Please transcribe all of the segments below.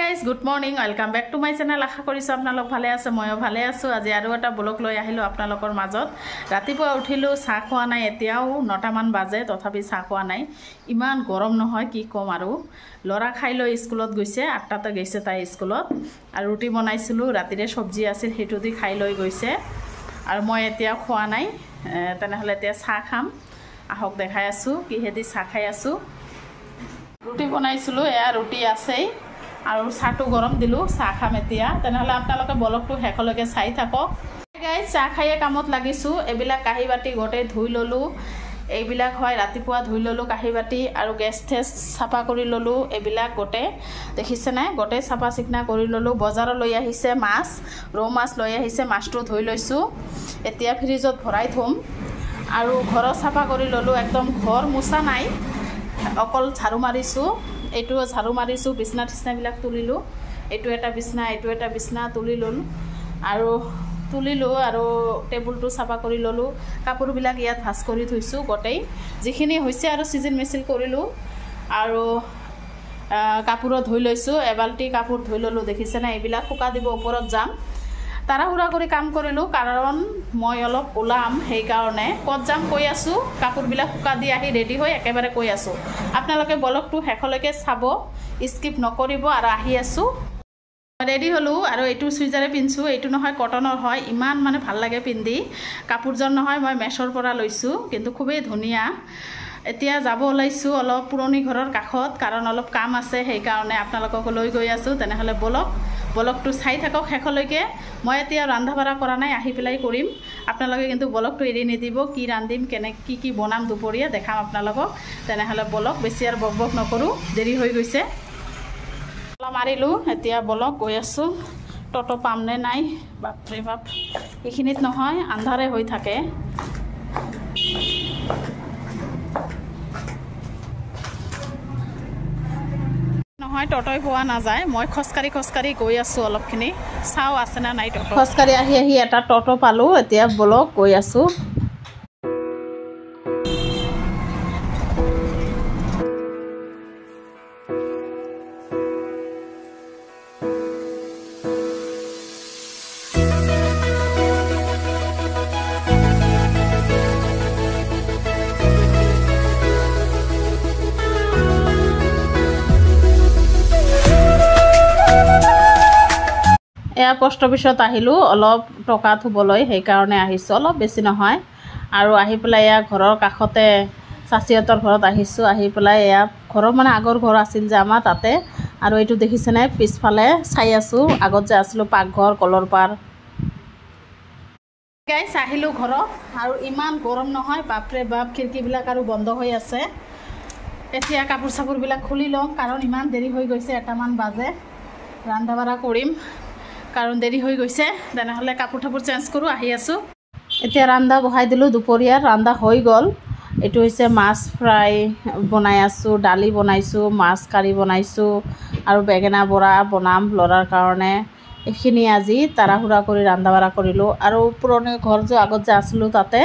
guys, good morning. Welcome back to my channel. আশা কৰিছো আপোনালোক ভালে আছে, ময়ো ভালে আছো। আজি আৰু এটা ব্লগ লৈ আহিলো আপোনালোকৰ মাজত। ৰাতিপুৱা উঠিলো, চাহ খোৱা নাই, এতিয়াও 9টা মান বাজে, তথাপি চাহ খোৱা নাই। ইমান গৰম নহয় কি কম আৰু। লৰা খাই লৈ স্কুলত গৈছে, 8টাতে গৈছে তাই স্কুলত। আৰু ৰুটি বনাইছিলো, ৰাতিৰে সবজি আছিল, হেতু দি খাই লৈ গৈছে। আৰু মই এতিয়া খোৱা নাই, তেনেহলে এতিয়া চাহ খাম। আহক দেখাই আছো কিহেদি চাহ খাই আছো। ৰুটি বনাইছিলো, এয়া ৰুটি আছেই। আৰু চাহটো গৰম দিলো, চাহ খাম এতিয়া। তেনেহলে আপোনালোকে ব্লগটো শেষলৈকে চাই থাকক। গাইজ, চাহ খাইয়ে কামত লাগিছো। এইবিলাক কাঁহী বাতি গোটেই ধুই ললো। এইবিলাক হয় ৰাতিপুৱা ধুই ললো কাঁহী বাতি, আৰু গেছ থেছ চাফা কৰি ললো। এইবিলাক গোটেই দেখিছে নাই, গোটেই চাফা চিকনা কৰি ললো। বজাৰত লৈ আহিছে মাছ, ৰৌ মাছ লৈ আহিছে, মাছটো ধুই লৈছো। এতিয়া ফ্ৰিজত ভৰাই থম। আৰু ঘৰ চাফা কৰি ললো, একদম ঘৰ মোচা নাই, অকল ঝাৰু মাৰিছো। এইটো ঝাৰু মাৰিছো, বিছনা টিছনাবিলাক তুলিলোঁ। এইটো এটা বিছনা, এইটো এটা বিছনা তুলি ল'লোঁ। আৰু টেবুলটো চাফা কৰি ল'লোঁ। কাপোৰবিলাক ইয়াত ভাজ কৰি থৈছোঁ গোটেই, যিখিনি হৈছে আৰু চিজিল মিচিল কৰিলোঁ। আৰু কাপোৰত ধুই লৈছোঁ, এবাল্টি কাপোৰ ধুই ল'লোঁ। দেখিছেনে, এইবিলাক শুকা দিব, ওপৰত যাম। তাড়াহুড়া কৰি কাম কৰিলোঁ, কাৰণ মই অলপ ওলাম, সেইকাৰণে ক'ত যাম কৈ আছোঁ। কাপোৰবিলাক শুকা দি আহি ৰেডি হৈ একেবাৰে কৈ আছোঁ। আপোনালোকে ব্লগটো শেষলৈকে চাব, স্কিপ নকৰিব। আৰু আহি আছোঁ, ৰেডি হ'লোঁ। আৰু এইটো চুইজাৰে পিন্ধিছোঁ, এইটো নহয় কটনৰ হয়। ইমান মানে ভাল লাগে পিন্ধি। কাপোৰজন নহয়, মই মেছৰ পৰা লৈছোঁ, কিন্তু খুবেই ধুনীয়া। এতিয়া যাব ওলাইছোঁ অলপ পুৰণি ঘৰৰ কাষত, কাৰণ অলপ কাম আছে, সেইকাৰণে আপোনালোকক লৈ গৈ আছোঁ। তেনেহ'লে ব্লগটো চাই থাকক শেষলৈকে। মই এতিয়া ৰন্ধা বঢ়া কৰা নাই, আহি পেলাই কৰিম। আপোনালোকে কিন্তু ব্লগটো এৰি নিদিব। কি ৰান্ধিম, কি বনাম দুপৰীয়া দেখাম আপোনালোকক। তেনেহ'লে ব্লগ বেছি আৰু বক নকৰোঁ, দেৰি হৈ গৈছে। মাৰিলোঁ, এতিয়া ব্লগ গৈ আছোঁ। টটো পাম নে নাই, বাপৰে বাপ, এইখিনিত নহয়, আন্ধাৰে হৈ থাকে। নহয়, টটোই পোৱা নাযায়। মই খোজকাঢ়ি গৈ আছোঁ অলপখিনি, চাওঁ আছে না নাই টটো। খোজকাঢ়ি আহি এটা টটো পালোঁ, এতিয়া ব্লগ গৈ আছোঁ। এয়া পোষ্ট অফিচত আহিলোঁ অলপ টকা থ'বলৈ, সেইকাৰণে আহিছোঁ, অলপ বেছি নহয়। আৰু আহি পেলাই এয়া ঘৰৰ কাষতে চাচিহঁতৰ ঘৰত আহিছোঁ। আহি পেলাই এয়া ঘৰৰ মানে আগৰ ঘৰ আছিল যে আমাৰ তাতে। আৰু এইটো দেখিছেনে, পিছফালে চাই আছোঁ, আগত যে আছিলোঁ পাকঘৰ, কলৰ পাৰ। গাইছ, আহিলোঁ ঘৰত, আৰু ইমান গৰম নহয়, বাপৰে বাপ, খিৰিকীবিলাক আৰু বন্ধ হৈ আছে। এতিয়া কাপোৰ চাপোৰবিলাক খুলি ল'ম, কাৰণ ইমান দেৰি হৈ গৈছে, 1টামান বাজে। ৰন্ধা বঢ়া কৰিম, কাৰণ দেৰি হৈ গৈছে। তেনেহ'লে কাপোৰ চাপোৰ চেঞ্জ কৰোঁ, আহি আছোঁ। এতিয়া ৰন্ধা বহাই দিলোঁ, দুপৰীয়াৰ ৰন্ধা হৈ গ'ল। এইটো হৈছে মাছ ফ্ৰাই বনাই আছোঁ, দালি বনাইছোঁ, মাছ কাৰী বনাইছোঁ, আৰু বেঙেনা বৰা বনাম ল'ৰাৰ কাৰণে। এইখিনি আজি তাড়াহুড়া কৰি ৰন্ধা বঢ়া কৰিলোঁ। আৰু পুৰণি ঘৰ যে আগত যে আছিলোঁ তাতে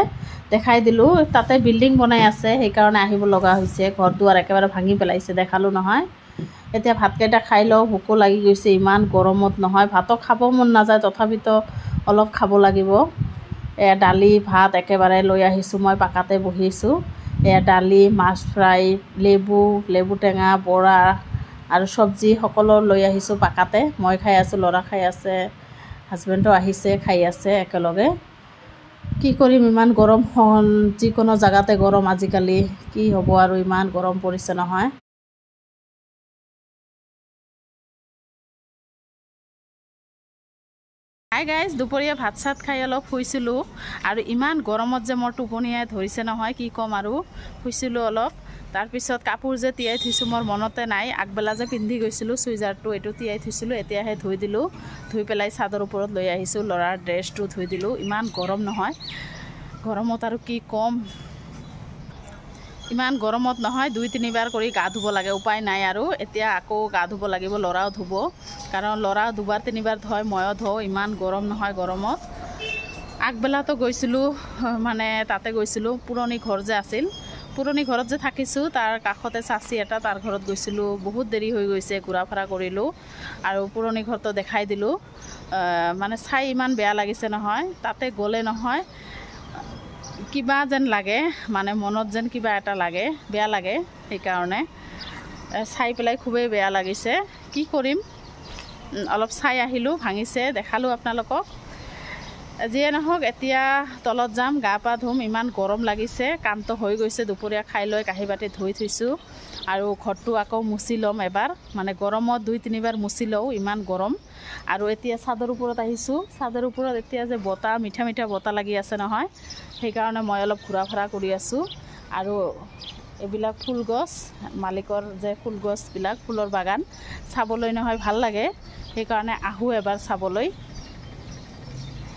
দেখাই দিলোঁ, তাতে বিল্ডিং বনাই আছে, সেইকাৰণে আহিব লগা হৈছে। ঘৰ দুৱাৰ একেবাৰে ভাঙি পেলাইছে, দেখালোঁ নহয়। এতিয়া ভাতকেইটা খাই লওঁ, ভোকো লাগি গৈছে, ইমান গৰমত নহয়, ভাতো খাব মন নাযায়, তথাপিতো অলপ খাব লাগিব। এয়া দালি ভাত একেবাৰে লৈ আহিছোঁ, মই পাকাতে বহিছোঁ। এয়া দালি, মাছ ফ্ৰাই, লেবু টেঙা, বৰা আৰু চব্জি সকলো লৈ আহিছোঁ পাকাতে। মই খাই আছোঁ, ল'ৰা খাই আছে, হাজবেণ্ডো আহিছে, খাই আছে একেলগে। কি কৰিম, ইমান গৰম, যিকোনো জেগাতে গৰম আজিকালি। কি হ'ব আৰু, ইমান গৰম পৰিছে নহয়। হাই গাইজ, দুপৰীয়া ভাত চাত খাই অলপ শুইছিলোঁ। আৰু ইমান গৰমত যে মোৰ টোপনিয়াই ধৰিছে নহয়, কি ক'ম আৰু। শুইছিলোঁ অলপ, তাৰপিছত কাপোৰ যে তিয়াই থৈছোঁ মোৰ মনতে নাই। আগবেলা যে পিন্ধি গৈছিলোঁ চুইজাৰটো, এইটো তিয়াই থৈছিলোঁ, এতিয়াহে ধুই দিলোঁ। ধুই পেলাই চাদৰ ওপৰত লৈ আহিছোঁ, ল'ৰাৰ ড্ৰেছটো ধুই দিলোঁ। ইমান গৰম নহয়, গৰমত আৰু কি ক'ম। ইমান গৰমত নহয়, 2-3 বাৰ কৰি গা ধুব লাগে, উপায় নাই আৰু। এতিয়া আকৌ গা ধুব লাগিব, ল'ৰাও ধুব, কাৰণ ল'ৰা 2-3 বাৰ ধুৱাই, ময়ো ধুওঁ। ইমান গৰম নহয় গৰমত। আগবেলাতো গৈছিলোঁ, মানে তাতে গৈছিলোঁ, পুৰণি ঘৰ যে আছিল, পুৰণি ঘৰত যে থাকিছোঁ তাৰ কাষতে চাচি এটা তাৰ ঘৰত গৈছিলোঁ বহুত দেৰি হৈ গৈছে ঘূৰা ফুৰা কৰিলোঁ আৰু পুৰণি ঘৰটো দেখাই দিলোঁ মানে চাই ইমান বেয়া লাগিছে নহয় তাতে গ'লে নহয় কিবা যেন লাগে মানে মনত যেন কিবা এটা লাগে বেয়া লাগে সেইকাৰণে চাই পেলাই খুবেই বেয়া লাগিছে কি কৰিম অলপ চাই আহিলোঁ ভাঙিছে দেখালোঁ আপোনালোকক যিয়ে নহওক এতিয়া তলত যাম গা পা ধুম ইমান গৰম লাগিছে কামটো হৈ গৈছে দুপৰীয়া খাই লৈ কাঁহী বাতি ধুই থৈছোঁ আৰু ঘৰটো আকৌ মুচি ল'ম এবাৰ মানে গৰমত 2-3 বাৰ মুচি লওঁ ইমান গৰম আৰু এতিয়া চাদৰ ওপৰত আহিছোঁ চাদৰ ওপৰত এতিয়া যে বতাহ মিঠা মিঠা বতাহ লাগি আছে নহয় সেইকাৰণে মই অলপ ঘূৰা ফুৰা কৰি আছোঁ আৰু এইবিলাক ফুল গছ মালিকৰ যে ফুল গছবিলাক ফুলৰ বাগান চাবলৈ নহয় ভাল লাগে সেইকাৰণে আহোঁ এবাৰ চাবলৈ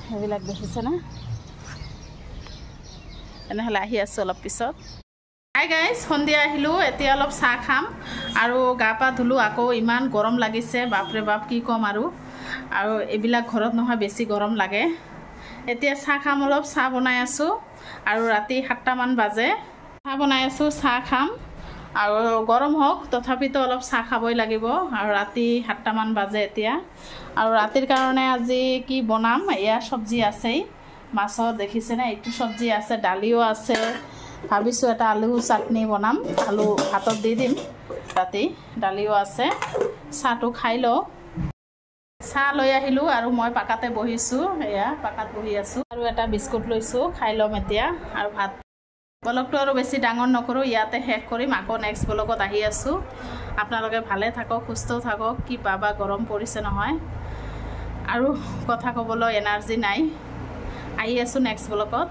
সেইবিলাক দেখিছেনে এনেহ'লে আহি আছোঁ অলপ পিছত হাই গাইজ সন্ধিয়া আহিলোঁ এতিয়া অলপ চাহ খাম আৰু গা পা ধুলোঁ আকৌ ইমান গৰম লাগিছে বাপৰে বাপ কি ক'ম আৰু এইবিলাক ঘৰত নহয় বেছি গৰম লাগে এতিয়া চাহ খাম অলপ চাহ বনাই আছোঁ আৰু ৰাতি 7টামান বাজে চাহ বনাই আছোঁ চাহ খাম আৰু গৰম হওক তথাপিতো অলপ চাহ খাবই লাগিব আৰু ৰাতি 7টামান বাজে এতিয়া আৰু ৰাতিৰ কাৰণে আজি কি বনাম এয়া চব্জি আছেই মাছৰ দেখিছেনে এইটো চব্জি আছে দালিও আছে ভাবিছোঁ এটা আলু চাটনি বনাম আলু ভাতত দি দিম ৰাতি দালিও আছে চাহটো খাই লওঁ চাহ লৈ আহিলোঁ আৰু মই পাকাতে বহিছোঁ এয়া পাকাত বহি আছোঁ আৰু এটা বিস্কুট লৈছোঁ খাই ল'ম এতিয়া আৰু ভাত ব্লগটো আৰু বেছি ডাঙৰ নকৰোঁ ইয়াতে শেষ কৰিম আকৌ নেক্সট ব্লগত আহি আছোঁ আপোনালোকে ভালে থাকক সুস্থ থাকক কি বাবা গৰম পৰিছে নহয় আৰু কথা ক'বলৈ এনাৰ্জি নাই আহি আছোঁ নেক্সট ব্লগত